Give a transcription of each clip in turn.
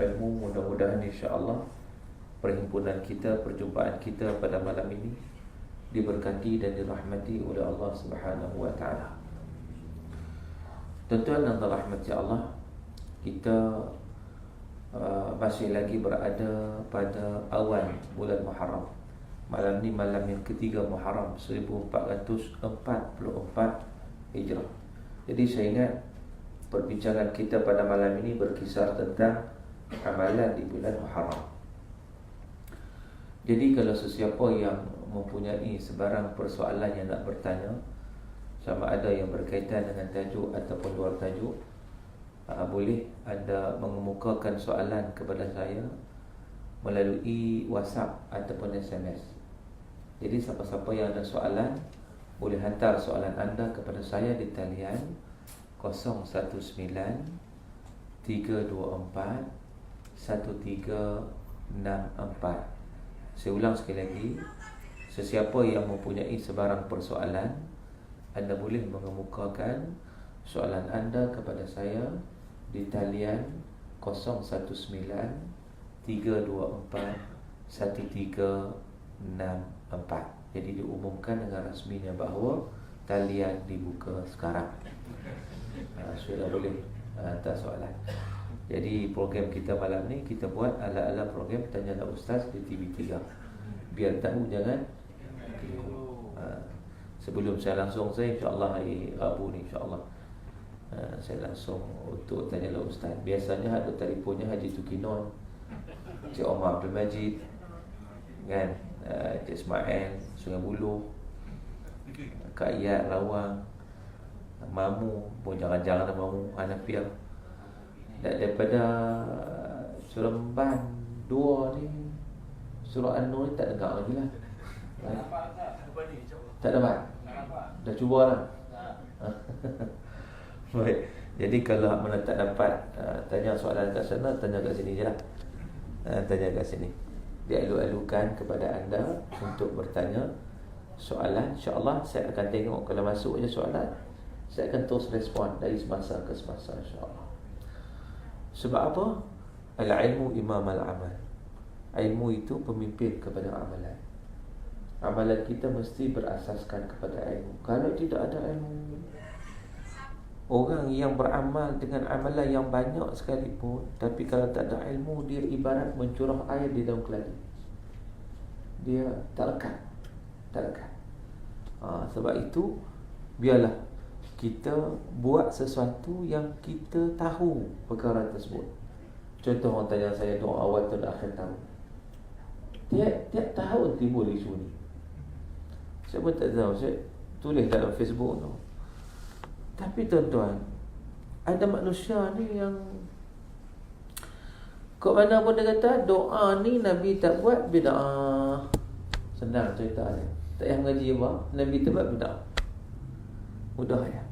ilmu. Mudah-mudahan insya-Allah perhimpunan kita, perjumpaan kita pada malam ini diberkati dan dirahmati oleh Allah Subhanahu wa taala. Tuan-tuan dan rahmati Allah, kita masih lagi berada pada awal bulan Muharram. Malam ni malam yang ketiga Muharram 1444 Hijrah. Jadi saya ingat perbincangan kita pada malam ini berkisar tentang amalan di bulan Muharram. Jadi kalau sesiapa yang mempunyai sebarang persoalan yang nak bertanya, sama ada yang berkaitan dengan tajuk ataupun luar tajuk, boleh anda mengemukakan soalan kepada saya melalui WhatsApp ataupun SMS. Jadi siapa-siapa yang ada soalan boleh hantar soalan anda kepada saya di talian 019 324 1364. Saya ulang sekali lagi, sesiapa yang mempunyai sebarang persoalan, anda boleh mengemukakan soalan anda kepada saya di talian 019 324 1364. Jadi diumumkan dengan rasminya bahawa talian dibuka sekarang. Sudah boleh hantar soalan. Jadi program kita malam ni kita buat ala-ala program Tanyalah Ustaz di TV3. Biar tahu jangan keliru. Sebelum saya langsung, insya-Allah hari Rabu ni insya-Allah saya langsung untuk Tanyalah Ustaz. Biasanya ada telefonnya Haji Tukinon, Cik Omar Abdul Majid, kan, Cik Ismail Sungai Buloh, Kak Iyad Rawang, Mamu pun jangan-jangan ada Mamu Hanafiah. Dan daripada Seremban 2 ni, Surah An-Nur ni tak dengar lagi lah. Tak dapat? Dah cuba lah. Baik. Jadi kalau mana tak dapat tanya soalan kat sana, tanya kat sini je lah. Tanya kat sini. Dialu-alukan kepada anda untuk bertanya soalan. InsyaAllah saya akan tengok. Kalau masuk je soalan, saya akan terus respon dari semasa ke semasa, insyaAllah. Sebab apa? Al-ilmu imam al-amal. Ilmu itu pemimpin kepada amalan. Amalan kita mesti berasaskan kepada ilmu. Kalau tidak ada ilmu, orang yang beramal dengan amalan yang banyak sekalipun, tapi kalau tak ada ilmu, dia ibarat mencurah air di dalam keladi. Dia tak lekat. Tak lekat. Sebab itu, biarlah kita buat sesuatu yang kita tahu perkara tersebut. Contoh orang tanya saya doa awal tahun akhir tahun. Tiap tahun timbul isu ni. Saya pun tak tahu, saya tulis dalam Facebook tu. Tapi tuan-tuan, ada manusia ni yang kok mana pun dia kata doa ni Nabi tak buat, bid'ah. Senang cerita dia. Tak payah mengaji apa, Nabi tak buat, bid'ah. Mudah ya.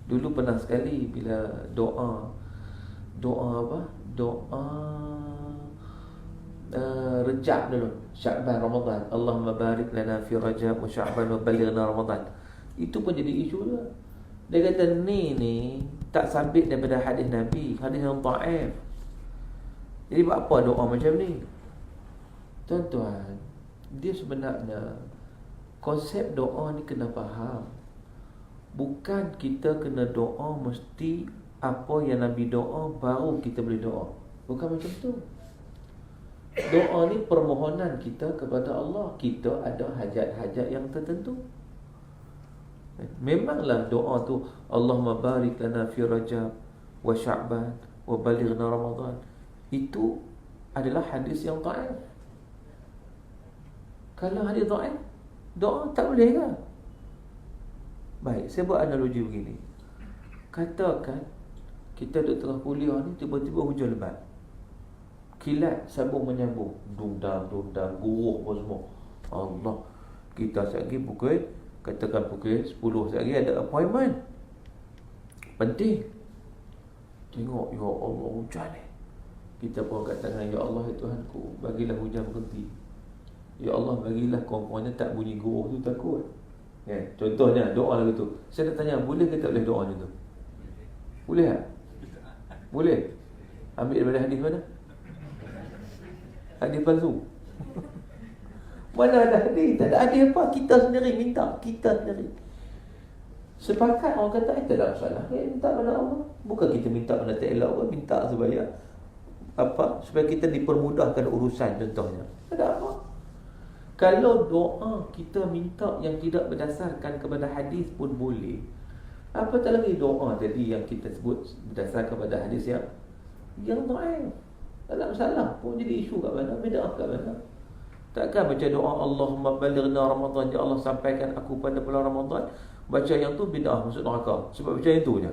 Dulu pernah sekali bila doa apa? Doa Rejab dulu, Sya'ban Ramadan. Allahumma barik lana fi Rajab wa Sya'ban wa balighna Ramadan. Itu pun jadi isu juga. Dia kata ni tak sabit daripada hadis Nabi, hadis yang dhaif. Jadi buat apa doa macam ni? Tuan-tuan, dia sebenarnya konsep doa ni kena faham. Bukan kita kena doa mesti apa yang Nabi doa baru kita boleh doa. Bukan macam tu. Doa ni permohonan kita kepada Allah. Kita ada hajat-hajat yang tertentu. Memanglah doa tu Allahumma barik lana fi Rajab wa Sya'ban wa balighna Ramadan. Itu adalah hadis yang dhaif. Kalau hadis dhaif, doa tak boleh ke? Baik, saya buat analogi begini. Katakan kita duduk tengah kuliah ni, tiba-tiba hujan lebat. Kilat sambung menyambung, dundang, guruh pun semua. Allah, kita sekali pukul, katakan pukul 10 sekali ada appointment penting. Tengok, ya Allah, hujan ni. Kita pun katakan, ya Allah, ya Tuhanku, bagilah hujan berhenti. Ya Allah, bagilah kawan-kawannya tak bunyi guruh tu takut. Ya, contohnya doa lagu tu. Saya nak tanya, boleh ke tak boleh doa macam tu? Boleh tak? Boleh. Ambil daripada hadis mana? Hadis palsu. Mana ada hadis? Tak ada hadis apa? Kita sendiri minta. Kita sendiri sepakat orang kata tak ada masalah. Minta pada Allah. Bukan kita minta pada tak elok pun. Minta supaya apa? Supaya kita dipermudahkan urusan contohnya. Tak ada apa. Kalau doa kita minta yang tidak berdasarkan kepada hadis pun boleh. Apa tak lagi doa tadi yang kita sebut berdasarkan kepada hadis yang dhaif. Tak ada masalah pun jadi isu kat mana? Bid'ah kat mana? Takkan baca doa Allahumma balighna Ramadan, ya Allah sampaikan aku pada bulan Ramadan. Baca yang tu bid'ah, masuk neraka. Sebab baca yang tu je.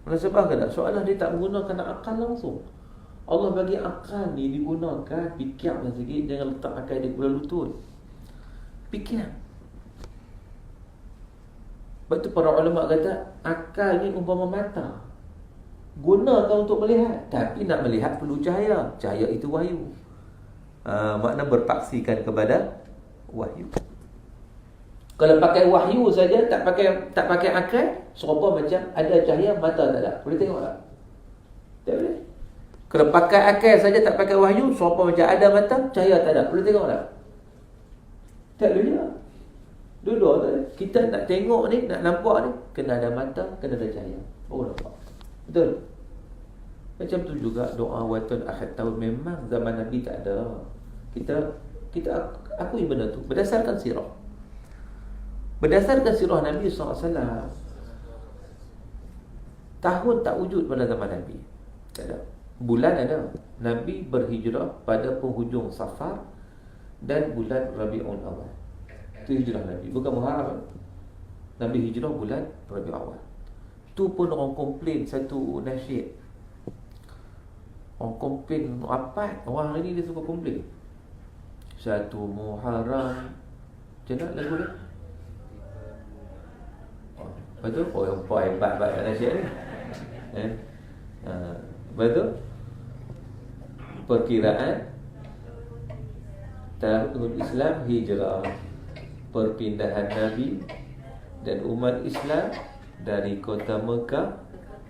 Menasabah ke tak? Soalan dia tak menggunakan akal langsung. Allah bagi akal ni digunakan. Fikirlah sikit. Jangan letak akal di kepala lutut. Fikir. Sebab tu para ulama kata akal ni umpama mata. Gunakan untuk melihat. Tapi nak melihat perlu cahaya. Cahaya itu wahyu. Makna berpaksikan kepada wahyu. Kalau pakai wahyu saja, tak pakai akal, serupa macam ada cahaya, mata tak ada. Boleh tengok tak? Tak boleh. Kalau pakai akal saja, tak pakai wahyu, serupa macam ada mata, cahaya tak ada. Boleh tengok tak? Tak boleh. Dua-dua tak ada. Kita nak tengok ni, nak nampak ni, kena ada mata, kena ada cahaya. Oh, nampak. Betul? Macam tu juga doa watul akhir tahun. Memang zaman Nabi tak ada. Kita akui benda tu berdasarkan sirah. Berdasarkan sirah Nabi SAW, tahun tak wujud pada zaman Nabi. Tak ada. Bulan ada. Nabi berhijrah pada penghujung Safar dan bulan Rabiul Awal. Itu hijrah Nabi, bukan Muharram. Nabi hijrah bulan Rabiul Awal. Tu pun orang komplain satu nasyid. Orang komplain apa? Orang hari ni dia suka komplain. Satu Muharram. Macam mana lagu dia? Betul? Oh, yang hebat kat nasyid ni. Betul? Perkiraan tahun Islam hijrah, perpindahan Nabi dan umat Islam dari kota Mekah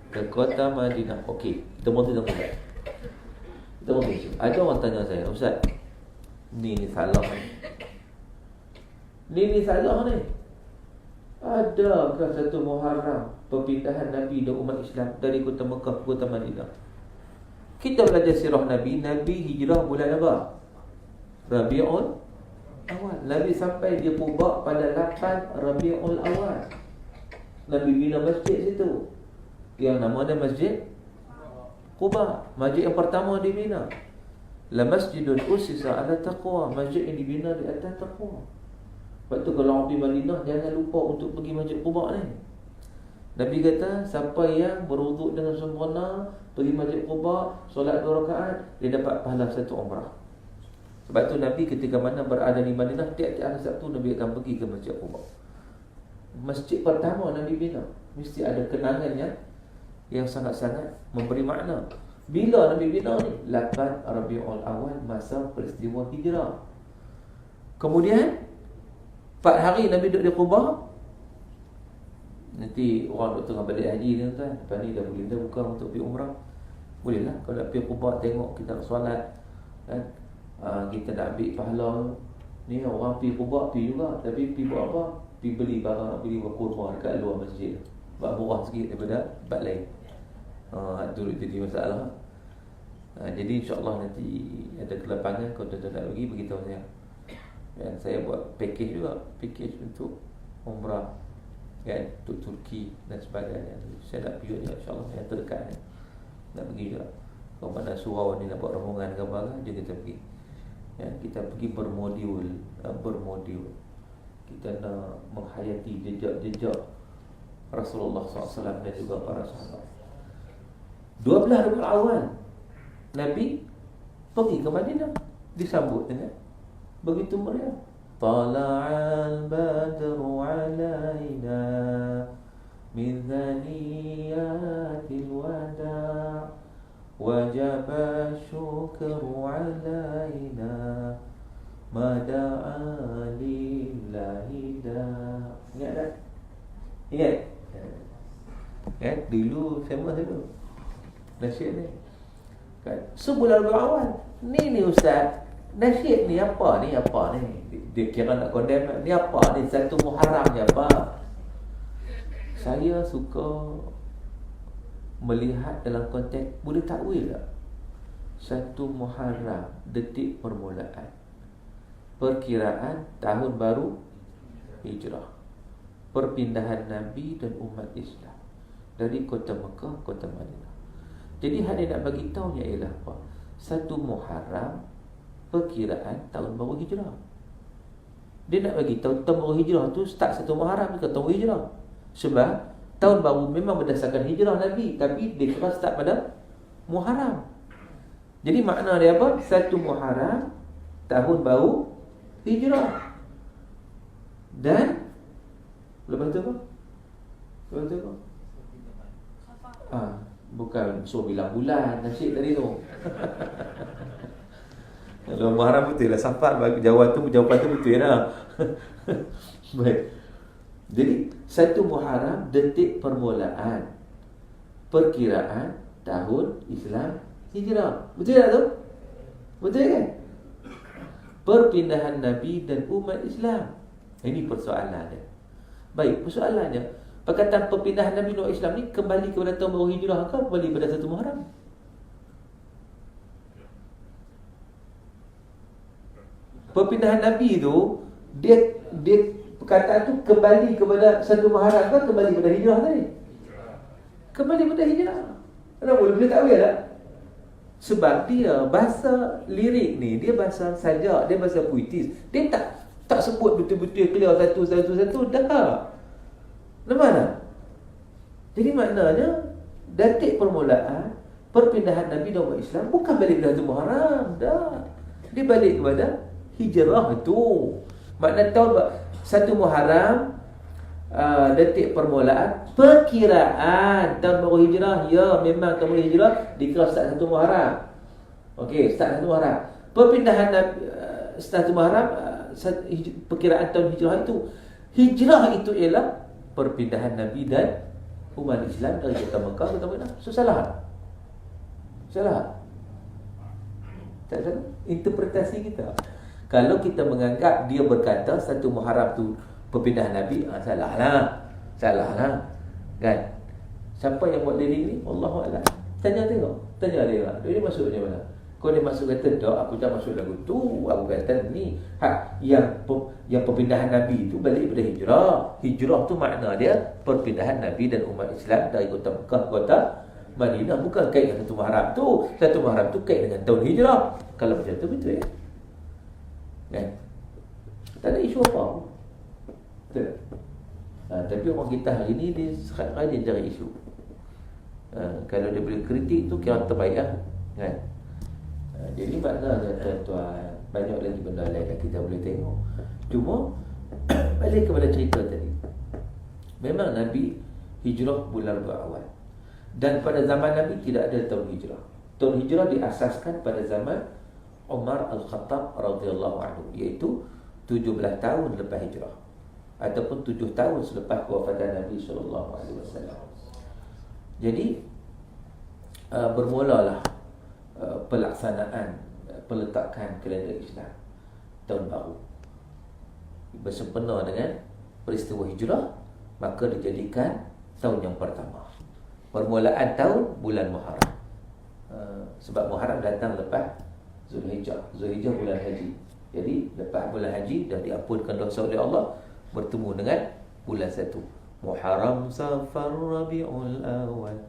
ke kota Madinah. Okey, kita mau tengok. Ada orang tanya saya, Ustaz, ni salah ni. Ni salah ni. Adakah satu Muharram perpindahan Nabi dan umat Islam dari kota Mekah ke kota Madinah? Kita belajar sirah Nabi. Nabi hijrah bulan apa? Rabiul Awal. Nabi sampai dia Quba pada 8 Rabiul Awal. Nabi bina masjid situ yang nama dia Masjid Quba. Masjid yang pertama dibina. La masjidun usisa ala taqwa. Masjid yang dibina di atas taqwa. Sebab tu kalau orang pergi Madinah, jangan lupa untuk pergi Masjid Quba ni. Nabi kata, siapa yang berwuduk dengan sempurna, pergi Masjid Quba, solat 2 rakaat, dia dapat pahala 1 umrah. Sebab tu Nabi ketika mana berada di Madinah, tiap-tiap hari Sabtu Nabi akan pergi ke Masjid Quba. Masjid pertama Nabi bina, mesti ada kenangannya yang sangat-sangat memberi makna. Bila Nabi bina ni? 8 Rabiul Awal, masa peristiwa hijrah. Kemudian 4 hari Nabi duduk di Quba. Nanti orang duduk tengah balik haji ni tuan, lepas ni dah boleh dah buka untuk pergi umrah. Boleh lah kalau nak pergi Quba, tengok kita nak solat kan? Kita nak ambil pahala. Ni orang pergi Quba pergi juga, tapi pergi buat apa? Pergi beli barang, beli kurma dekat luar masjid. Sebab murah sikit daripada tempat lain. Itu jadi masalah. Jadi insyaAllah nanti ada kelapangan, kalau tuan-tuan nak pergi, beritahu saya. Dan saya buat package juga, package untuk umrah kan, untuk Turki dan sebagainya. Saya nak pergi juga insyaAllah, yang terdekat ni nak pergi juga. Kalau mana surau ni nak buat rombongan ke apa, jom kita pergi ya, kita pergi bermodul. Kita nak menghayati jejak-jejak Rasulullah SAW dan juga para sahabat. 12 Rabiul Awal Nabi pergi ke Madinah, disambut dengan begitu meriah. Tala'al badru alaina min thaniyatil wada' wajaba syukru alaina mada'a lillahi da'. Ingat tak? Ingat? Dulu sama dulu nasyid ni. Kan? So bulan Rabiul Awal. Ni ustaz, nasyid ni apa ni? Dia kira nak condemn. Ni apa ni? Satu Muharram ni apa? Saya suka melihat dalam konteks boleh takwil tak? Satu Muharram, detik permulaan, perkiraan tahun baru Hijrah, perpindahan Nabi dan umat Islam dari kota Mekah kota Madinah. Jadi hal dia nak bagi tahunya ialah apa? Satu Muharram, perkiraan tahun baru Hijrah. Dia nak bagi tahu tahun baru Hijrah tu start satu Muharram ke tahun baru Hijrah. Sebab tahun baru memang berdasarkan Hijrah Nabi, tapi dia kira start pada Muharram. Jadi makna dia apa? Satu Muharram, tahun baru Hijrah. Dan lepas tu apa? Lepas tu apa? Bukan suruh bilang bulan nasyid tadi tu. Kalau Muharram betul lah, Safar jawapan tu betul lah. Baik. Jadi satu Muharram, detik permulaan, perkiraan tahun Islam Hijrah. Betul tak tu? Betul kan? Perpindahan Nabi dan umat Islam. Ini persoalannya. Baik, persoalannya, perkataan perpindahan Nabi dan umat Islam ni kembali kepada tahun baru Hijrah ke kembali pada satu Muharram? Perpindahan Nabi tu dia perkataan tu kembali kepada satu Muharram ke kembali pada Hijrah tadi? Kembali pada Hijrah. Kenapa? Boleh takwil tak? Sebab dia bahasa lirik ni, dia bahasa sajak, dia bahasa puitis. Dia tak sebut betul-betul clear satu dah. Nampak tak? Jadi maknanya detik permulaan perpindahan Nabi dan umat Islam bukan balik kepada Muharram dah. Dia balik kepada Hijrah itu. Makna tahun satu Muharram, detik permulaan perkiraan tahun baru Hijrah. Ya, memang tahun baru Hijrah dikira start satu Muharram. Okey, start satu Muharram. Perpindahan Nabi start satu Muharram, perkiraan tahun Hijrah itu. Hijrah itu ialah perpindahan Nabi dan umat Islam dari kota Mekah ke kota Madinah. So salah? Salah? Tak salah? Interpretasi kita. Kalau kita menganggap dia berkata satu Muharram tu perpindahan Nabi, salah lah. Kan? Siapa yang buat lirik ni? Wallahualam. Tanya dia. Dia masuk macam mana? Kalau dia masuk kata, tak, aku tak masuk lagu tu. Aku kata ni yang perpindahan Nabi tu balik pada Hijrah. Hijrah tu makna dia perpindahan Nabi dan umat Islam dari kota Mekah ke kota Madinah. Bukan kait dengan satu Muharram tu. Satu Muharram tu kait dengan tahun Hijrah. Kalau macam tu betul ya? Kan? Tak ada isu apa. Betul. Tapi orang kita hari ni dia rajin cari isu. Kalau dia boleh kritik tu kira terbaik lah. Kan? Jadi maknanya tuan-tuan, banyak lagi benda lain yang kita boleh tengok. Cuma balik kepada cerita tadi, memang Nabi Hijrah bulan Rabiul Awal. Dan pada zaman Nabi tidak ada tahun Hijrah. Tahun Hijrah diasaskan pada zaman Umar Al-Khattab radhiyallahu anhu, iaitu 17 tahun lepas Hijrah ataupun 7 tahun selepas kewafatan Nabi SAW. Jadi bermulalah pelaksanaan peletakan kalender Islam tahun baru bersempena dengan peristiwa Hijrah, maka dijadikan tahun yang pertama. Permulaan tahun bulan Muharram. Sebab Muharram datang lepas Zulhijjah. Zulhijjah bulan haji. Jadi lepas bulan haji dah diampunkan dosa oleh Allah, bertemu dengan bulan 1. Muharram, Safar, Rabiul Awal,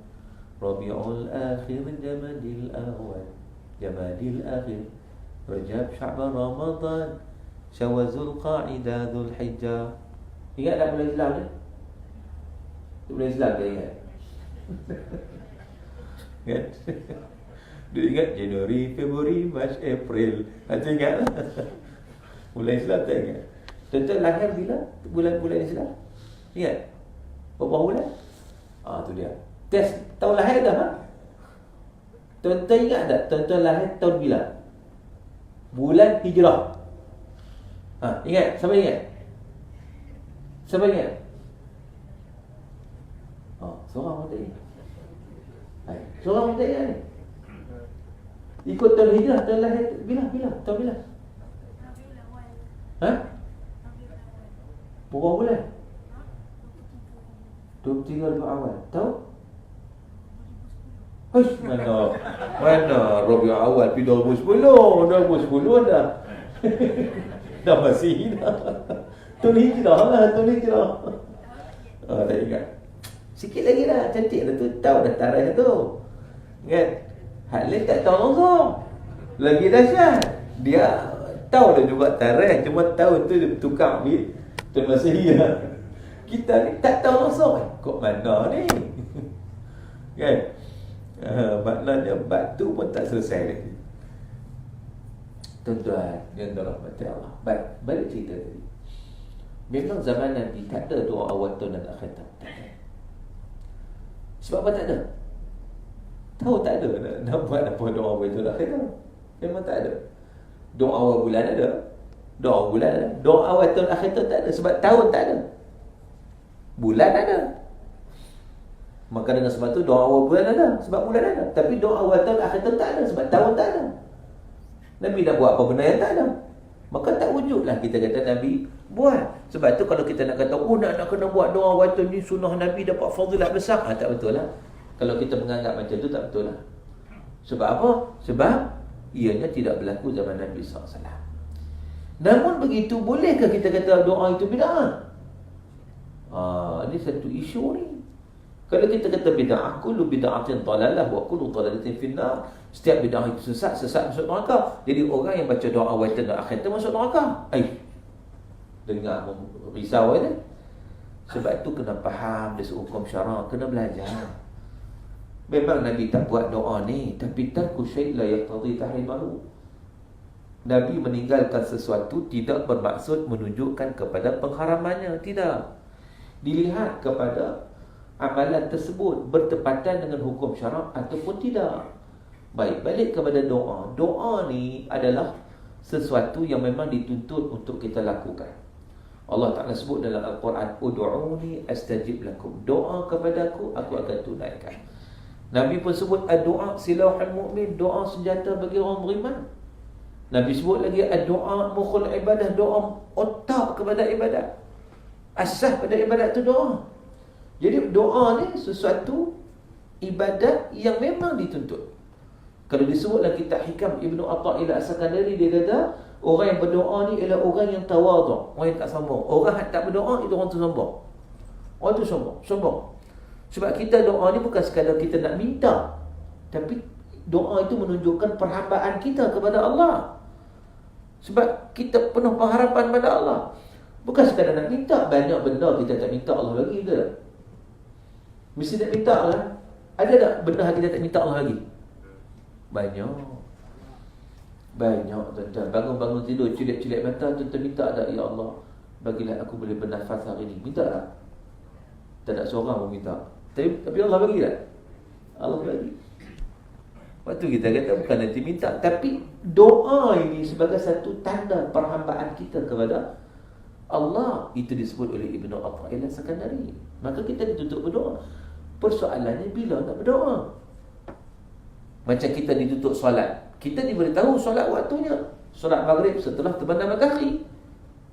Rabiul Akhir, Jamadil Awal, Jamadil Akhir, Rajab, Sya'ban, Ramadan, Syawal, Zulqa'idah, Zulhijjah. Ingat tak bulan Islam ni? Bulan Islam dia ingat. Kan? Dia ingat Januari, Februari, Mac, April. Macam ingat lah. Bulan Islam tak ingat. Tuan-tuan lahir bila? Bulan-bulan Islam? Ingat? Berapa bulan? Tu dia. Test tahun lahir dah. Tuan-tuan ingat tak? Tuan-tuan lahir tahun bila? Bulan Hijrah. Ingat? Siapa ingat? Siapa ingat? Seorang pun tak ingat. Seorang pun tak ingat ni. Ikut tahun hijrah, tahun lahir bila? Tahun bila? Ha? Berapa bulan? 23 Rabiul Awal. Tahu? Hush, mana Rabiul Awal pi 2010 dah. Dah masih dah. Tahun hijrah lah, tahun hijrah. Tak ingat. Sikit lagi dah, cantik dah tu, tahu dah tarikh tu. Kan? Hak lain tak tahu langsung. Lagi dahsyat. Dia tahu dah juga tarikh, cuma tahu tu dia tukar ambil tahun Masihi lah. Kita ni tak tahu langsung. Kok mana ni? Kan? Maknanya batu pun tak selesai lagi. Tuan-tuan yang dirahmati Allah. Baik, balik cerita tadi. Memang zaman Nabi tak ada doa awal tahun dan akhir tahun. Tak ada. Sebab apa tak ada? Tahu tak ada nak buat apa doa awal tahun dan akhir tahun. Memang tak ada. Doa awal bulan ada. Doa awal bulan ada. Doa awal tahun akhir tahun tak ada. Sebab tahun tak ada. Bulan ada. Maka dengan sebab tu doa awal bulan ada. Sebab bulan ada. Tapi doa awal tahun akhir tahun tak ada. Sebab tahun tak ada. Nabi nak buat apa benda yang tak ada. Maka tak wujudlah kita kata Nabi buat. Sebab tu kalau kita nak kata nak kena buat doa awal tahun ni sunnah Nabi dapat fadilah besar. Tak betul lah. Kalau kita menganggap macam tu tak betul lah. Sebab apa? Sebab ianya tidak berlaku zaman Nabi SAW. Namun begitu, bolehkah kita kata doa itu bid'ah? Ini satu isu ni. Kalau kita kata bid'ah, kullu bid'atin dalalah wa kullu dalalatin finnar. Setiap bid'ah itu sesat masuk neraka. Jadi orang yang baca doa awal dan akhir itu masuk neraka. Dengar risau ni. Sebab tu kena faham dari hukum syarak, kena belajar. Memang Nabi tak buat doa ni, tapi tarku syai' la yaqtadi tahrimahu. Nabi meninggalkan sesuatu tidak bermaksud menunjukkan kepada pengharamannya, tidak. Dilihat kepada amalan tersebut bertepatan dengan hukum syarak ataupun tidak. Baik, balik kepada doa. Doa ni adalah sesuatu yang memang dituntut untuk kita lakukan. Allah Ta'ala sebut dalam Al-Quran, Udu'uni astajib lakum. Doa kepadaku, aku akan tunaikan. Nabi pun sebut doa silahul mu'min, doa senjata bagi orang beriman. Nabi sebut lagi doa mukhul ibadah, doa otak kepada ibadat. Asas pada ibadat tu doa. Jadi doa ni sesuatu ibadat yang memang dituntut. Kalau disebut dalam kitab Hikam Ibnu Athaillah As-Sakandari, dia kata orang yang berdoa ni ialah orang yang tawaduk, orang yang tak sombong. Orang yang tak berdoa itu orang tu sombong. Orang tu sombong. Sebab kita doa ni bukan sekadar kita nak minta, tapi doa itu menunjukkan perhambaan kita kepada Allah. Sebab kita penuh pengharapan pada Allah. Bukan sekadar nak minta. Banyak benda kita tak minta Allah bagi ke? Mesti nak minta lah. Ada tak benda kita tak minta Allah bagi? Banyak, tuan-tuan. Bangun-bangun tidur, cilik-cilik mata, tuan-tuan minta tak? Ya Allah, bagilah aku boleh bernafas hari ni. Minta tak? Tak nak seorang pun minta. Tapi Allah bagi tak? Allah bagi. Waktu kita kata bukan nanti minta, tapi doa ini sebagai satu tanda perhambaan kita kepada Allah. Itu disebut oleh Ibnu Athaillah As-Sakandari. Maka kita dituntut berdoa. Persoalannya bila nak berdoa. Macam kita dituntut solat, kita diberitahu solat waktunya. Solat maghrib setelah terbenam matahari.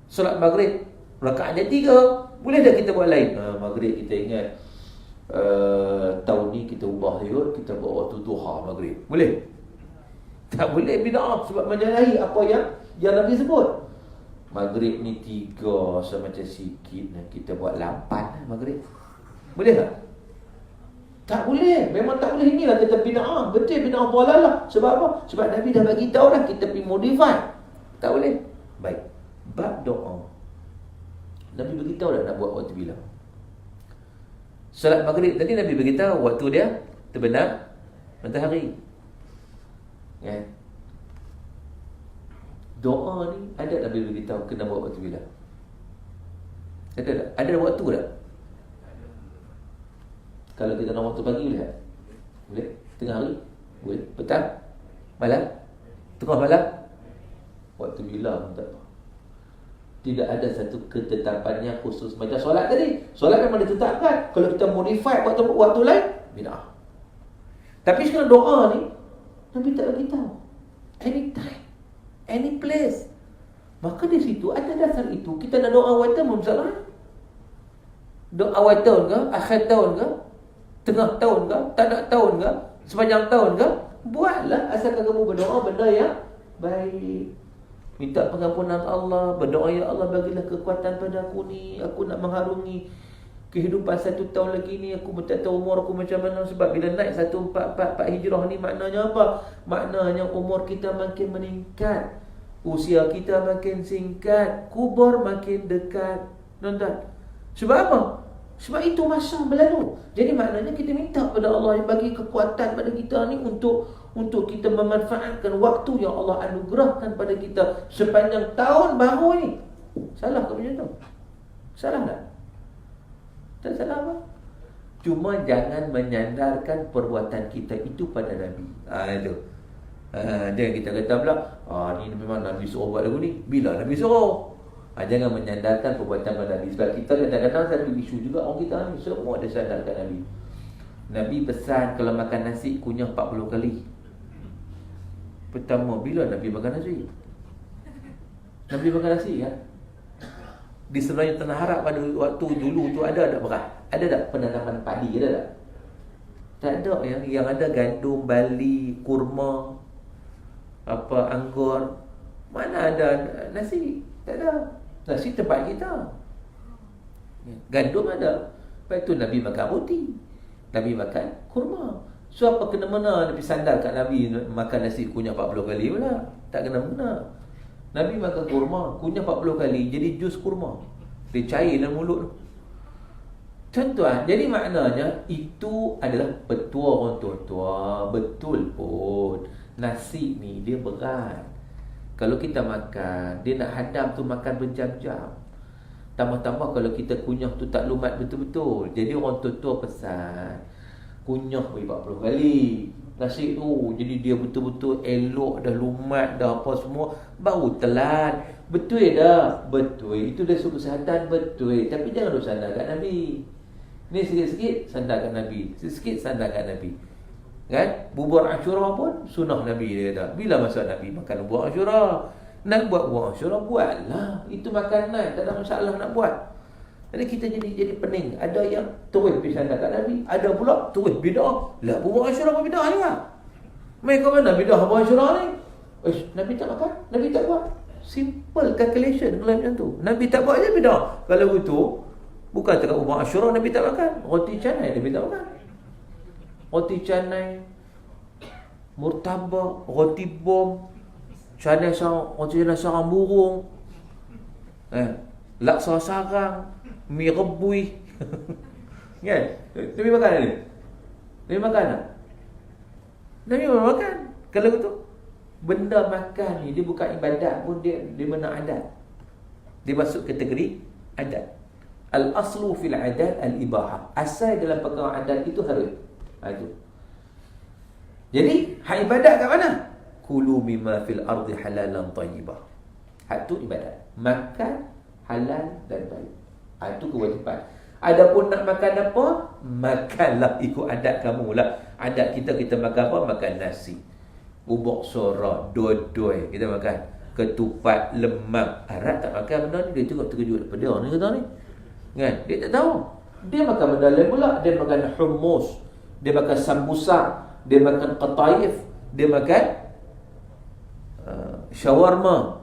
Solat maghrib rakaatnya 3. Boleh tak kita buat lain? Maghrib kita ingat tahun ni kita ubah juga, kita buat waktu duha maghrib. Boleh? Tak boleh, bid'ah. Sebab menyalahi apa yang Nabi sebut. Maghrib ni 3, semacam sikit, kita buat 8 maghrib. Boleh tak? Tak boleh. Memang tak boleh. Inilah kata bid'ah. Betul, bid'ah dalalah. Sebab apa? Sebab Nabi dah bagi tahu dah, kita pergi modify. Tak boleh. Baik. Bab doa, Nabi beritahu dah nak buat waktu bila. Salat maghrib tadi Nabi beritahu waktu dia terbenam matahari. Ya. Doa ni ada Nabi beritahu kena buat waktu bila? Ada tak? Ada waktu tak? Kalau kita nak waktu pagi boleh tak? Boleh? Tengah hari? Boleh? Petang? Malam? Tengah malam? Waktu bila pun tak tahu. Tidak ada satu ketetapannya khusus. Macam solat tadi, solat memang ditetapkan. Kalau kita modify waktu lain, bid'ah. Tapi sekarang doa ni Nabi tak bagi tahu. anytime, any place. Maka di situ ada dasar itu. Kita nak doa awal tahun pun salah. Doa awal tahun ke, akhir tahun ke, tengah tahun ke, tak nak tahun ke, sepanjang tahun ke, buatlah asalkan kamu berdoa benda yang baik. Minta pengampunan Allah, berdoa, ya Allah bagilah kekuatan pada aku ni, aku nak mengharungi kehidupan 1 tahun lagi ni, aku pun tak tahu umur aku macam mana. Sebab bila naik 1444 Hijrah ni maknanya apa? Maknanya umur kita makin meningkat, usia kita makin singkat, kubur makin dekat. Tuan-tuan, sebab apa? Sebab itu masa berlalu. Jadi maknanya kita minta pada Allah yang bagi kekuatan pada kita ni untuk kita memanfaatkan waktu yang Allah anugerahkan pada kita sepanjang tahun baru ni. Salah ke macam tu? Salah tak? Tak salah apa? Cuma jangan menyandarkan perbuatan kita itu pada Nabi. Itu. Jangan kita kata pula, ni memang Nabi suruh buat lagu ni. Bila Nabi suruh? Jangan menyandarkan perbuatan pada Nabi. Sebab kita kadang-kadang satu isu juga orang kita ni, semua ada sandarkan Nabi. Nabi pesan kalau makan nasi kunyah 40 kali. Pertama, bila Nabi makan nasi? Nabi makan nasi kan? Di sebenarnya tanah Arab pada waktu dulu tu ada tak beras? Ada tak penanaman padi? Ada tak? Tak ada. Yang ada gandum, bali, kurma, apa, anggur. Mana ada nasi? Tak ada. Nasi tempat kita. Gandum ada. Lepas tu Nabi makan roti, Nabi makan kurma. So apa kena-mena Nabi sandar kat Nabi makan nasi kunyah 40 kali pula? Tak kena-mena. Nabi makan kurma, kunyah 40 kali, jadi jus kurma. Dia cair dalam mulut tu. Tuan-tuan, jadi maknanya itu adalah petua orang tua-tua. Betul pun, nasi ni dia berat. Kalau kita makan, dia nak hadam tu makan berjam-jam. Tambah-tambah kalau kita kunyah tu tak lumat betul-betul. Jadi orang tua-tua pesan, kunyah 40 kali nasi tu, jadi dia betul-betul elok, dah lumat, dah apa semua, baru telan. Betul dah? Betul. Itu dah suruh kesihatan, betul. Tapi jangan duk sandar kat Nabi. Ni sikit-sikit sandar kat Nabi, sikit-sikit sandar kat Nabi. Kan? Bubur Ashura pun sunnah Nabi, dia kata. Bila masa Nabi makan bubur Ashura? Nak buat bubur Ashura, buatlah. Itu makanan, tak ada masalah nak buat. Jadi kita jadi pening. Ada yang terus pergi sandar kat Nabi, ada pula terus bidah. Lah bubur Ashura pun bidah juga. Mereka mana bidah bubur Ashura ni? Nabi tak makan, Nabi tak buat. Simple calculation kalau macam tu. Nabi tak buat je bidah. Kalau begitu, bukan cakap bubur Ashura Nabi tak makan, roti canai Nabi tak makan. Roti canai, murtabak, roti bom, roti canai sarang burung, laksa sarang, mi rebui. Kan? Nabi makan ni? Nabi makan tak? Nabi memang makan. Kalau begitu, benda makan ni dia bukan ibadat pun, dia benda adat. Dia masuk kategori adat. Al-aslu fil adat al-ibahah. Asal dalam perkara adat itu harus. Itu. Jadi, hak ibadat kat mana? Kulu mimma fil ardi halalan tayyibah. Hak tu ibadat. Makan halal dan baik. Itu kewajipan. Adapun nak makan apa? Makanlah ikut adat kamu lah. Adat kita makan apa? Makan nasi, bubuk sora, dodoi kita makan, ketupat, lemak. Arab tak makan benda ni. Dia tengok terkejut daripada dia ni kata ni. Kan? Dia tak tahu. Dia makan benda lain pula. Dia makan hummus, dia makan sambusa, dia makan qataif, dia makan shawarma,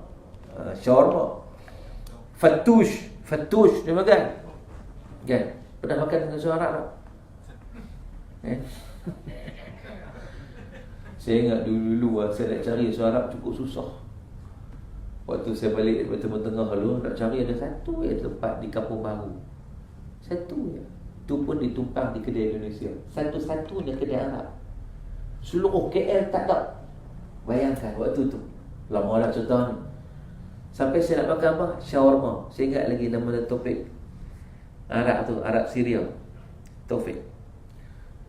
Fattush dia makan. Kan? Pernah makan dengan suara Arab tak? Kan? Saya ingat dulu saya nak cari suara Arab cukup susah. Waktu saya balik dari Timur Tengah dulu, nak cari ada satu je tempat di Kampung Baru. Satu je. Tu pun ditumpang di kedai Indonesia. Satu-satunya kedai Arab. Seluruh KL tak ada. Bayangkan waktu tu. Lama lah cerita ni. Sampai saya nak makan apa? Shawarma. Saya ingat lagi nama dia Taufik. Arab tu, Arab Syria. Taufik.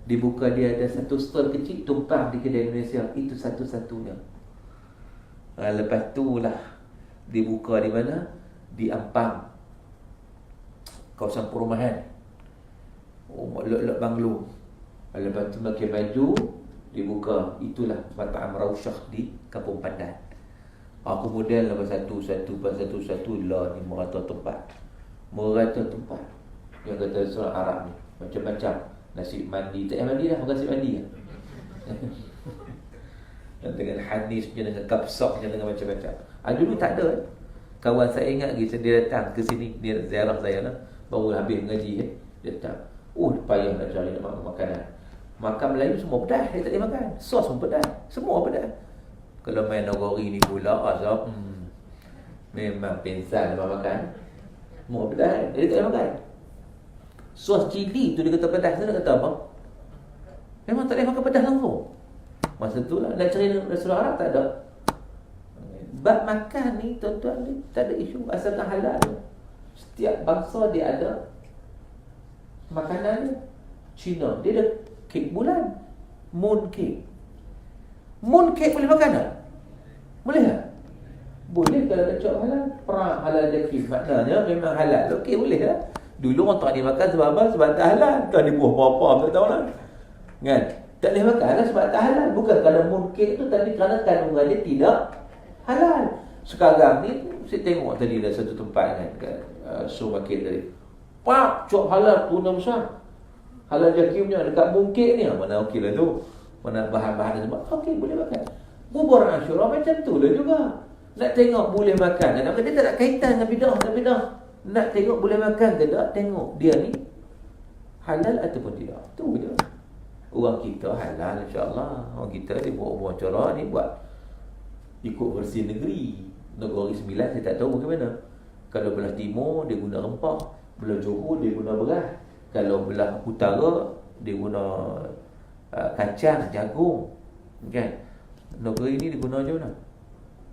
Dibuka, dia ada satu stall kecil tumpang di kedai Indonesia. Itu satu-satunya. Lepas tu lah dibuka di mana? Di Ampang, kawasan perumahan. Lot-lot banglo. Lepas tu pakai baju dibuka. Itulah Mat'am Rausyah di Kampung Pandan. Kemudian lepas satu lah ni merata tempat. Yang kata surah Arab ni macam-macam. Nasi mandi, tak payah mandi dah, bukan nasi mandi kan. Dan dengan hanis punya, dengan kapsak punya, dengan macam-macam. Dulu tak ada kan. Kawan saya ingat lagi, dia datang ke sini, dia ziarah saya lah, baru habis mengaji dia datang. Payah nak cari nak makan makanan. Makan Melayu semua pedas, dia tak boleh makan. Sos pun pedas, semua pedas. Kalau main nogori ni pula asap, memang pensan lepas makan. Semua pedas, dia tak boleh makan. Sos cili tu dia kata pedas, dia kata apa? Memang tak boleh makan pedas langsung. Masa tu lah, nak cari restoran Arab tak ada. Bab makan ni tuan-tuan ni tak ada isu, asalkan halal. Setiap bangsa dia ada makanan dia. Cina dia ada kek bulan, moon cake. Moon cake boleh makan tak? Boleh tak? Boleh kalau nak cakap halal. Perang halal jakif, maknanya memang halal. Okey, boleh tak? Dulu orang tak boleh makan sebab apa? Sebab tak halal. Tak ada buah apa-apa, tak tahu lah kan? Tak boleh makan lah sebab tak halal. Bukan kerana moon cake tu, tapi kerana kandungan dia tidak halal. Sekarang ni saya tengok tadi ada satu tempat kan, supermarket tadi. Pak, cok halal tuna besar. Halal jakimnya dekat bungkit ni. Mana okey lah tu. Mana bahan-bahan sebab okey boleh makan. Bubur Asyura macam tu lah juga. Nak tengok boleh makan. Kenapa dia tak ada kaitan dengan bidah. Nak tengok boleh makan ke tak, tengok dia ni halal ataupun tidak. Tu je. Orang kita halal insya-Allah. Orang kita dia buat cara ni buat ikut versi negeri. Negeri Sembilan saya tak tahu bagaimana. Kalau belah timur dia guna rempah, belah Johor dia guna beras. Kalau belah utara dia guna kacang, jagung. Kan? Negeri ni dia guna macam mana?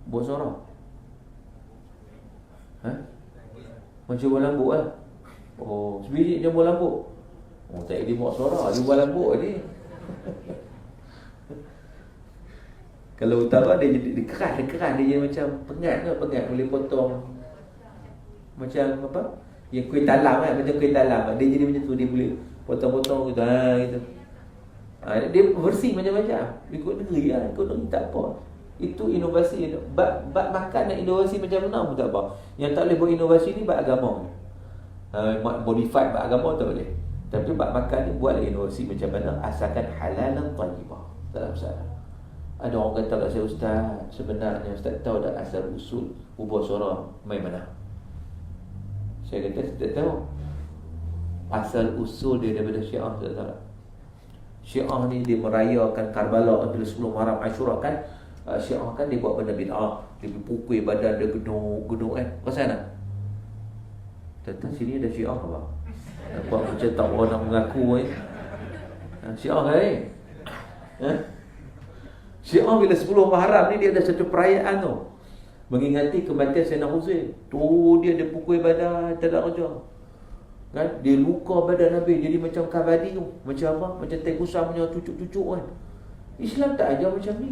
Buah sorang. Macam buah lambuk lah. Sebiji macam buah lambuk. Tak ada buah sorang, dia buah lambuk ni. Kalau utara dia jadi keras, dia jadi macam pengat boleh potong. Macam apa? Yang kuih talam kan, macam kuih talam. Dia jadi macam tu, dia boleh potong-potong gitu. Gitu. Dia versi macam-macam. Ikut negeri lah, ikut negeri tak apa. Itu inovasi. Bab makan dan inovasi macam mana pun tak apa. Yang tak boleh buat inovasi ni bab agama. Modified bab agama tak boleh. Tapi bab makan ni buatlah inovasi macam mana, asalkan halal dan tayyibah. Tak ada masalah. Ada orang kata kat saya, Ustaz, sebenarnya Ustaz tahu tak asal usul bubur sorang main mana? Saya kata saya tak tahu. Asal usul dia daripada Syiah, Ustaz tahu tak? Syiah ni dia merayakan Karbala bila 10 Muharram Asyura kan. Syiah kan dia buat benda bid'ah. Dia pukul badan dia gedung kan. Pasal nak? Tentang sini ada Syiah apa? Nampak macam tak orang nak mengaku Syiah kan ni? Syiah bila 10 Muharram ni dia ada satu perayaan tu, mengingati kematian Sayyidina Husain. Tu dia pukul badan, tak ada kerja. Kan? Dia luka badan Nabi jadi macam kabadi tu. Macam apa? Macam tegusan punya cucuk-cucuk kan. Islam tak ajar macam ni.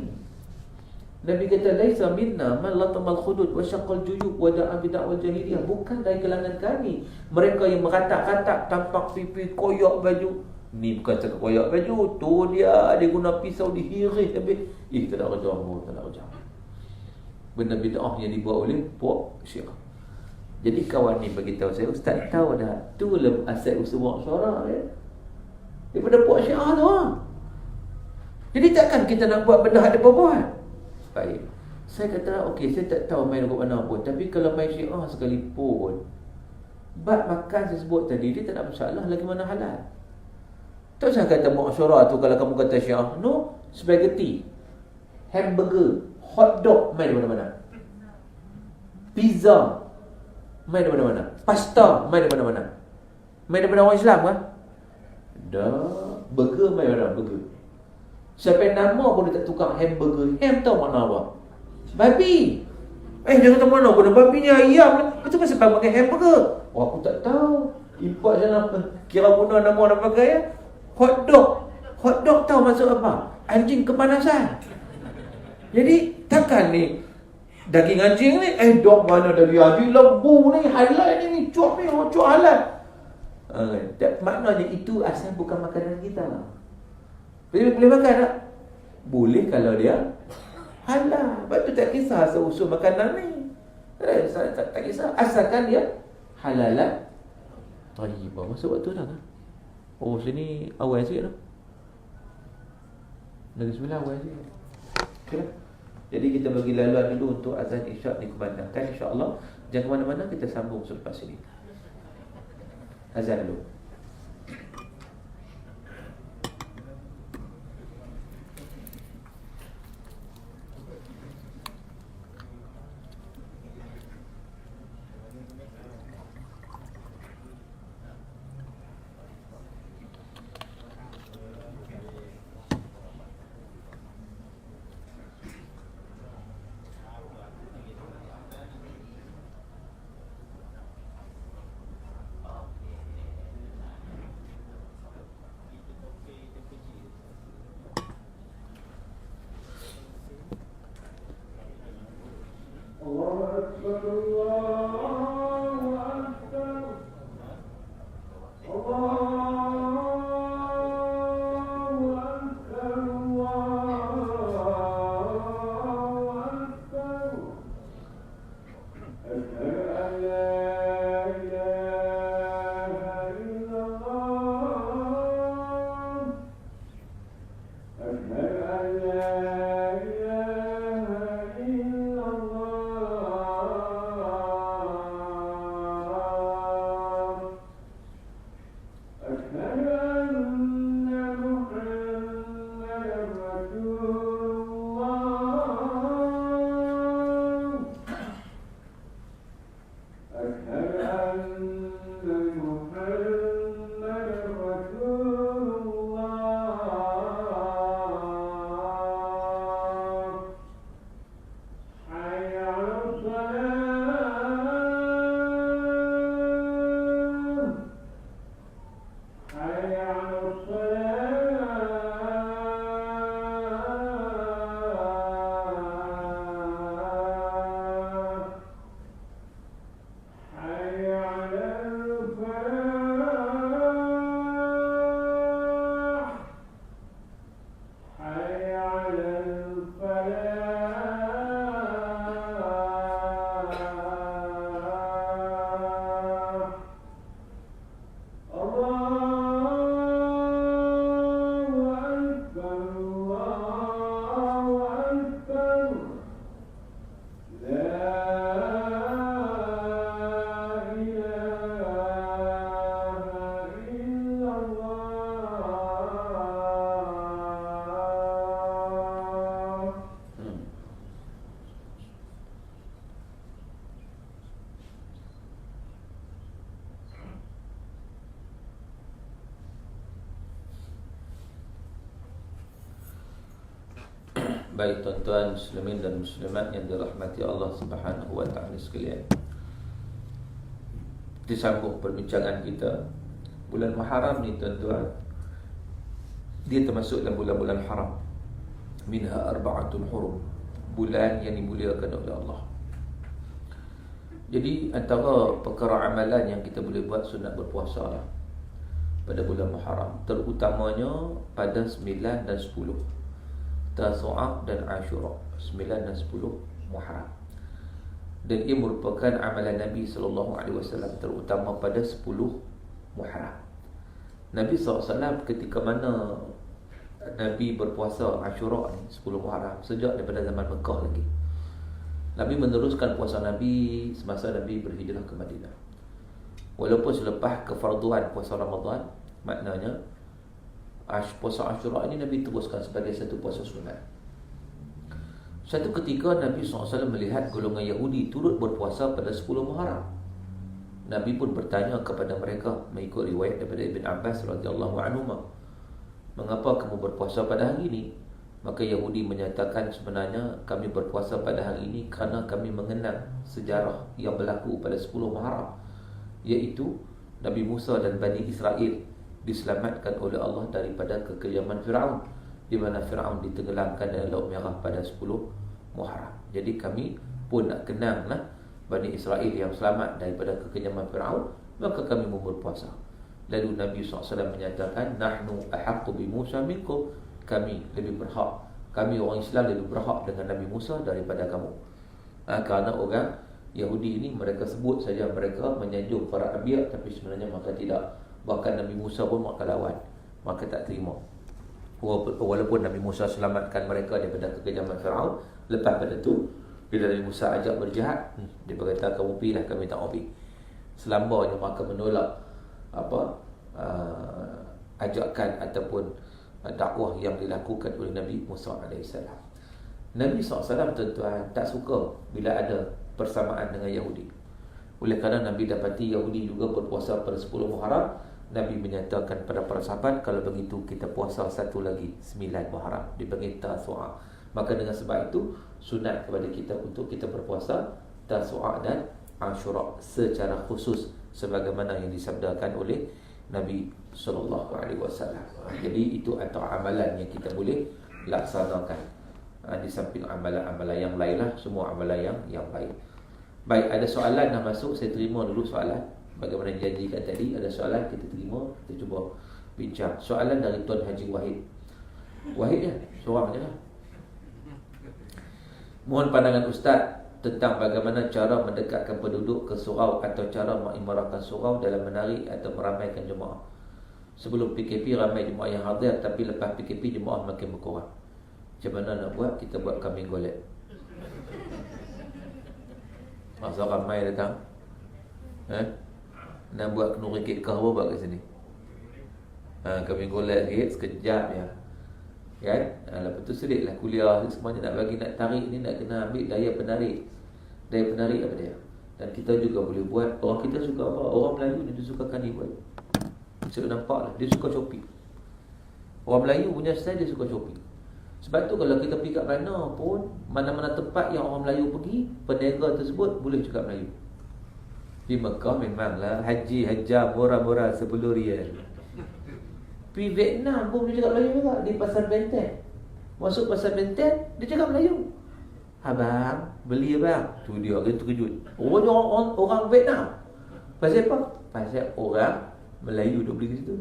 Nabi kata laisa minna man latamal khudud wa syaqqal juyub wa da'a bid'ah jahiliyah. Bukan dari kalangan kami mereka yang meratak-ratak, tampak pipi, koyak baju. Ni bukan cakap koyak baju, tu dia guna pisau dihiris habis. Tak ada kerja pun, tak ada kerja. Benda bid'ah yang dibuat oleh puak Syiah. Jadi kawan ni beritahu saya, Ustaz tahu dah, tu lah asal usul buat suara ya. Daripada puak Syiah tu lah. Jadi takkan kita nak buat benda ada buat. Baik. Saya kata okey, saya tak tahu main kat mana pun, tapi kalau main Syiah sekalipun, bab makan saya sebut tadi, dia tak ada masalah lagi mana halal. Tak usah kata mu'asyarah tu kalau kamu kata Syiah. No, spaghetti, hamburger, hot dog main di mana-mana. Pizza main di mana-mana. Pasta main di mana-mana. Main daripada orang Islam kan? Dah, burger main mana? Burger. Sampai nama pun dia tak tukar hamburger. Ham tahu mana apa? Babi. Dia kata mana pun babinya ayam. Itu kan sebab pakai hamburger. Aku tak tahu. Import sana kira guna nama orang pakai ya. Hot dog tahu maksud apa? Anjing kepanasan. Jadi takkan ni daging anjing ni dog mana dari anjing lembu ni halal ni cuak halal. Maknanya itu asal bukan makanan kita lah. Boleh makan tak? Boleh kalau dia halal. Sebab tu tak kisah asal-usul makanan ni. Tak kisah. Asalkan dia halalan thayyibah. Masuk waktu dah kan? Oh, sini awal sikit dah. Negeri Sembilan awal sikit. Okay lah. Jadi kita bagi laluan dulu untuk azan isyak dikumandangkan, insya-Allah. Jangan mana-mana, kita sambung selepas ini. Azan dulu. Baik tuan-tuan muslimin dan muslimat yang dirahmati Allah Subhanahu wa taala sekalian. Disambung perbincangan kita. Bulan Muharram ni tuan-tuan, dia termasuk dalam bulan-bulan haram. Minha arba'atun hurum. Bulan yang dimuliakan oleh Allah. Jadi antara perkara amalan yang kita boleh buat sunat berpuasa lah pada bulan Muharram, terutamanya pada 9 dan 10, Tasu'a dan Ashura, 9 dan 10 Muharram. Dan ia merupakan amalan Nabi SAW, terutama pada 10 Muharram. Nabi SAW ketika mana Nabi berpuasa Ashura ni, 10 Muharram, sejak daripada zaman Mekah lagi, Nabi meneruskan puasa Nabi semasa Nabi berhijrah ke Madinah. Walaupun selepas kefarduan puasa Ramadan, maknanya puasa Ashura ini Nabi teruskan sebagai satu puasa sunat. Satu ketika Nabi SAW melihat golongan Yahudi turut berpuasa pada 10 Muharram. Nabi pun bertanya kepada mereka, mengikut riwayat daripada Ibn Abbas radhiyallahu anhu, mengapa kamu berpuasa pada hari ini? Maka Yahudi menyatakan, sebenarnya kami berpuasa pada hari ini kerana kami mengenal sejarah yang berlaku pada 10 Muharram, iaitu Nabi Musa dan Bani Israel diselamatkan oleh Allah daripada kekejaman Fir'aun, di mana Fir'aun ditenggelamkan dalam Laut Merah pada 10 Muharram. Jadi kami pun nak kenanglah Bani Israel yang selamat daripada kekejaman Fir'aun, maka kami mau berpuasa. Lalu Nabi SAW menyatakan, nahnu ahaqqu bi Musa minkum, kami lebih berhak kami orang Islam lebih berhak dengan Nabi Musa daripada kamu. Kerana orang Yahudi ini mereka sebut saja mereka menyanjung para anbiya, tapi sebenarnya mereka tidak. Bahkan Nabi Musa pun mereka lawan, mereka tak terima. Walaupun Nabi Musa selamatkan mereka daripada kekejaman Firaun, lepas pada tu bila Nabi Musa ajak berjihad, dia berkata kamu pergilah, kami tak mau pergi. Selamanya mereka menolak ajakan ataupun dakwah yang dilakukan oleh Nabi Musa AS. Nabi SAW tuan-tuan tak suka bila ada persamaan dengan Yahudi. Oleh kerana Nabi dapati Yahudi juga berpuasa pada 10 Muharram, Nabi menyatakan pada para sahabat, kalau begitu kita puasa satu lagi 9 Muharram, dipanggil Tasu'a. Maka dengan sebab itu sunat kepada kita untuk kita berpuasa Tasu'a dan Ashura secara khusus sebagaimana yang disabdakan oleh Nabi SAW. Jadi itu antara amalan yang kita boleh laksanakan. Di samping amalan-amalan yang lain lah, semua amalan yang baik. Baik, ada soalan dah masuk, saya terima dulu soalan. Bagaimana dijanjikan tadi, ada soalan kita terima, kita cuba bincang. Soalan dari Tuan Haji Wahid. Wahid ya, seorang je lah. Mohon pandangan Ustaz tentang bagaimana cara mendekatkan penduduk ke surau atau cara mengimarahkan surau dalam menarik atau meramaikan jemaah. Sebelum PKP ramai jemaah yang hadir, tapi lepas PKP jemaah makin berkurang. Macam mana nak buat? Kita buat kambing golek. Masa ramai datang, nak buat kena ringgit kau apa buat kat sini? Kambing golek sikit, sekejap ya. Kan? Lepas tu sediklah kuliah semuanya nak bagi, nak tarik ni nak kena ambil daya penarik. Daya penarik apa dia? Dan kita juga boleh buat. Orang kita suka apa? Orang Melayu ni dia suka karnival. Saya nampak lah, dia suka shopping. Orang Melayu punya style, dia suka shopping. Sebab tu kalau kita pergi kat mana pun, mana-mana tempat yang orang Melayu pergi, peniaga tersebut boleh cakap Melayu. Di Mekah memanglah haji hajar murah-murah 10 riyal. Pergi Vietnam pun dia cakap Melayu juga. Di pasar Benten, masuk pasar Benten, dia cakap Melayu. Abang, beli abang. Tu dia, dia terkejut. Orang Vietnam. Pasal apa? Pasal orang Melayu duk beli ke situ.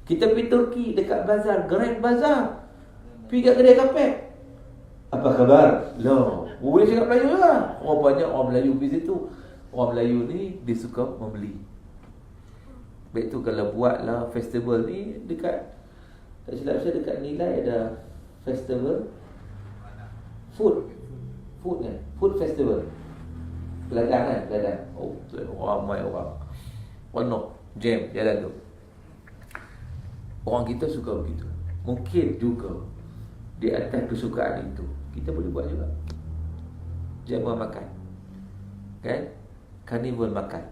Kita pergi Turki, dekat bazar, Grand Bazar, pergi kat kedai kapek. Apa khabar? Loh, boleh cakap Melayu lah. Banyak orang Melayu pergi situ. Orang Melayu ni dia suka membeli. Baik tu kalau buatlah festival ni dekat, tak silap saya dekat Nilai ada festival food kan, food festival. Ladang kan, ladang. Oh, ramai orang. Penuh, jam jalan tu. Orang kita suka begitu. Mungkin juga di atas kesukaan itu kita boleh buat juga jamuan makan, kan? Karnival makan.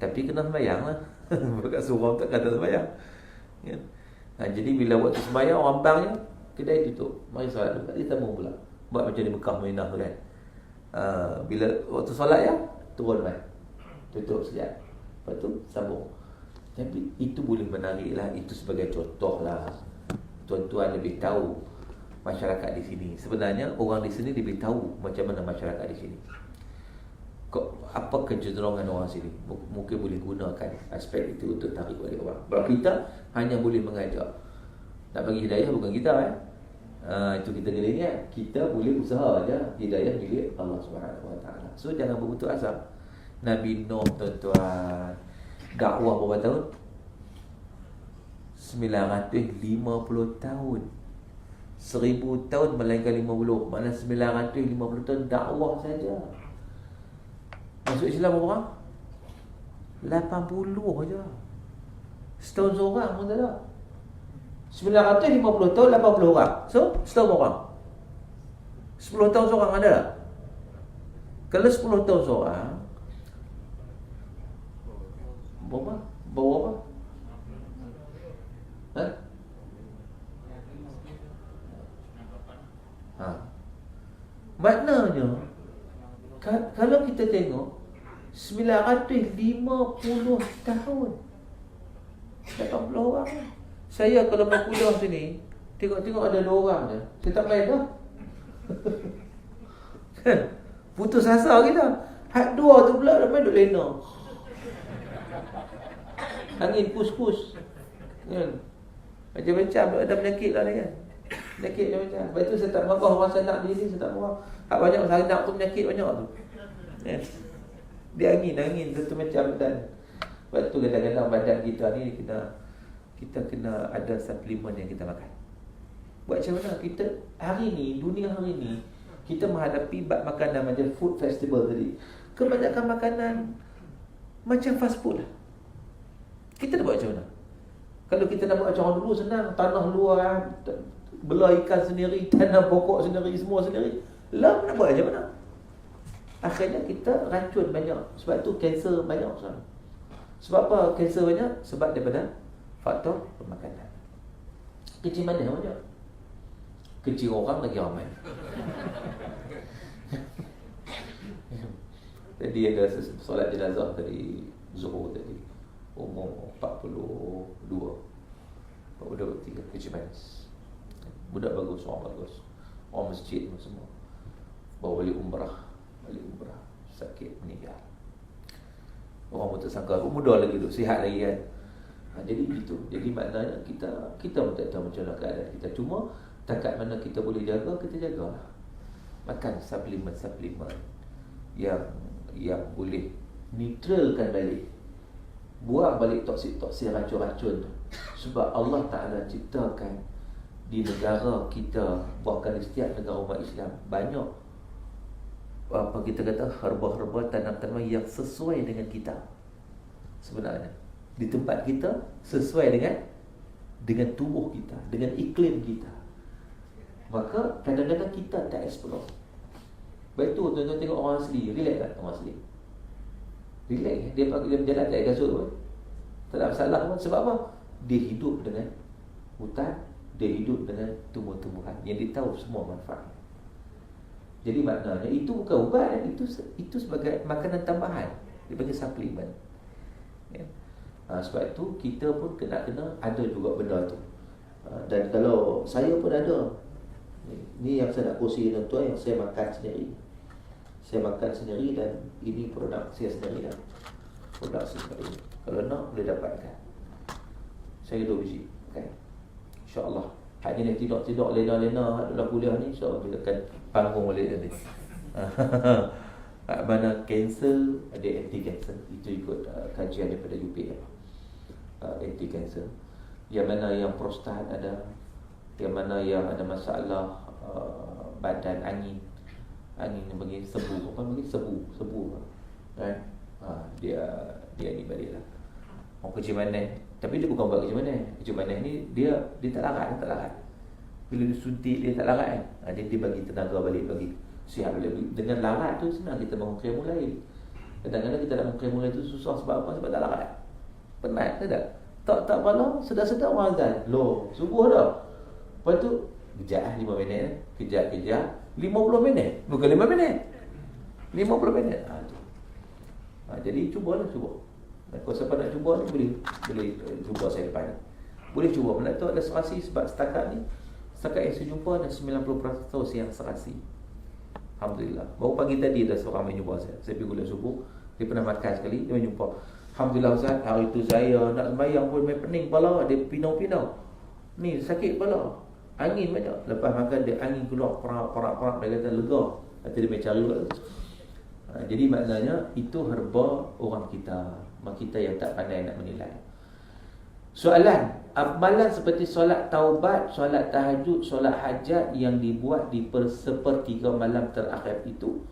Tapi kena sembahyang lah. Dekat surau tak kata sembahyang, kan? Jadi bila waktu sembahyang orang banknya kedai tutup, mari solat dulu. Kita mau pula buat macam di Mekah Madinah tu kan. Bila waktu solat ya turun mai, tutup sekejap, lepas tu sambung. Tapi itu boleh menarik lah. Itu sebagai contoh lah. Tuan-tuan lebih tahu masyarakat di sini. Sebenarnya orang di sini lebih tahu macam mana masyarakat di sini, apa kecenderungan orang sini. Mungkin boleh gunakan aspek itu untuk tarik balik orang. Sebab kita hanya boleh mengajak. Nak bagi hidayah bukan kita itu kita kena ingat. Kita boleh usaha aja. Hidayah milik Allah SWT. So jangan berputus asa. Nabi Nuh tuan-tuan dakwah berapa tahun? 950 tahun. 1000 tahun melainkan 50. Mana 950 tahun dakwah saja. Masuk Islam berapa orang? 80 aja. Setahun seorang pun tak ada. 950 tahun 80 orang. So, setahun orang. 10 tahun seorang ada tak? Kalau 10 tahun seorang, berapa? Berapa? Maknanya kalau kita tengok 950 tahun 80 orang. Saya kalau mau kuliah sini, tengok-tengok ada 2 orang je, saya tak main dah. Putus asa kita. Hak 2 tu pula dah main duk lena. Angin pus-pus kan? Macam-macam ada penyakit lah ni kan. Penyakit macam-macam. Sebab tu saya tak marah orang saya nak diri, saya tak marah. Hak banyak saya nak tu penyakit banyak tu. Dia angin satu macam badan. Sebab tu kadang-kadang badan kita ni kita kena ada suplemen yang kita makan. Buat macam mana kita hari ni, dunia hari ni, kita menghadapi bab makanan macam food festival tadi. Kebanyakan makanan macam fast food lah. Kita nak buat macam mana? Kalau kita nak buat macam orang dulu senang, tanah luar, belah ikan sendiri, tanam pokok sendiri, semua sendiri. Lah nak buat macam mana? Akhirnya kita racun banyak. Sebab tu kanser banyak sekarang. Sebab apa kanser banyak? Sebab daripada faktor pemakanan. Kecil mana banyak? Kecil orang lagi ramai. Jadi ada solat jenazah tadi, Zuhur tadi, umur 42 43, kecil manis. Budak bagus, orang bagus, orang masjid semua. Bawa balik umrah, sakit meninggal. Orang pun tersangka muda lagi tu, sihat lagi kan. Jadi begitu. Jadi maknanya kita pun tak tahu macam mana keadaan kita. Cuma takat mana kita boleh jaga, kita jagalah. Makan suplemen yang boleh neutralkan balik, buang balik toksik-toksik, racun-racun tu. Sebab Allah Ta'ala ciptakan di negara kita, bahkan di setiap negara umat Islam, banyak apa kita kata herba-herba, tanam-tanaman yang sesuai dengan kita. Sebenarnya di tempat kita sesuai dengan tubuh kita, dengan iklim kita. Maka kadang-kadang kita tak explore. Baik tu tuan-tuan tengok orang asli, relax tak orang asli? Relax, dia berjalan tak kasut pun, tak ada masalah pun. Sebab apa? Dia hidup dengan hutan, dia hidup dengan tumbuh-tumbuhan yang dia tahu semua manfaat. Jadi maknanya itu bukan ubat, itu sebagai makanan tambahan, dia panggil suplemen. Ya. Sebab itu kita pun kena ada juga benda tu. Dan kalau saya pun ada, ni yang saya nak kongsi dengan tuan, yang saya makan sendiri. Saya makan sendiri dan ini produk saya sendiri lah. Produk saya sendiri. Kalau nak boleh dapatkan. Saya 2 biji, kan? InsyaAllah. Hanya ni tidak lena-lena dalam kuliah ni, insyaAllah kita akan panggung balik nanti. Mana kanser, ada anti-kanser. Itu ikut kajian daripada UPM. Anti-kanser. Yang mana yang prostat ada, yang mana yang ada masalah badan, angin yang bagi sebu, kan? Dia ni baliklah. Orang kecil manis, tapi dia bukan buat kecil manis ni dia tak larat. Bila dia suntik dia tak larat kan. Dia bagi tenaga balik, bagi sihat balik. Dengan larat tu senang kita bangun qiyamul lail. Kadang-kadang kita nak bangun qiyamul lail tu susah sebab apa? Sebab tak larat. Penat ke tak? Tak malam, sedar-sedar orang azan. Loh, subuh dah. Lepas tu kejap 5 minit, kejap 50 minit. Bukan 5 minit, 50 minit. Jadi cuba. Kalau siapa nak cuba ni boleh cuba saya depan ni. Boleh cuba. Mana tu ada serasi. Sebab setakat ni, setakat yang saya jumpa ada 90% yang serasi. Alhamdulillah. Baru pagi tadi ada seorang main jumpa saya. Saya pergi kuliah subuh, dia pernah makan sekali, dia main jumpa. Alhamdulillah Ustaz, hari tu saya nak sembahyang pun main pening kepala, dia pinau-pinau. Ni sakit kepala, angin banyak. Lepas makan dia angin keluar perak, dia kata lega. Nanti dia main cari pula tu. Jadi maknanya itu herba orang kita, mak kita yang tak pandai nak menilai. Soalan, amalan seperti solat taubat, solat tahajud, solat hajat yang dibuat di sepertiga malam terakhir itu,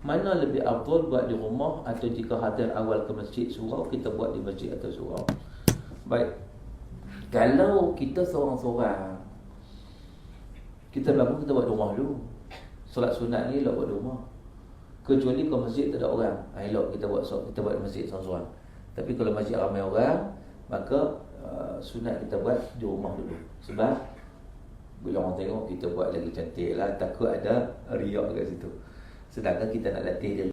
mana lebih afdal buat di rumah atau jika hadir awal ke masjid surau, kita buat di masjid atau surau? Baik. Kalau kita seorang-seorang, kita bangun, kita buat di rumah dulu. Solat sunat ni elok buat di rumah. Kecuali kalau masjid tak ada orang, elok kita buat di masjid seorang-seorang. Tapi kalau masjid ramai orang, maka sunat kita buat di rumah dulu. Sebab bila orang tengok kita buat lagi cantik lah, takut ada riak kat situ. Sedangkan kita nak latih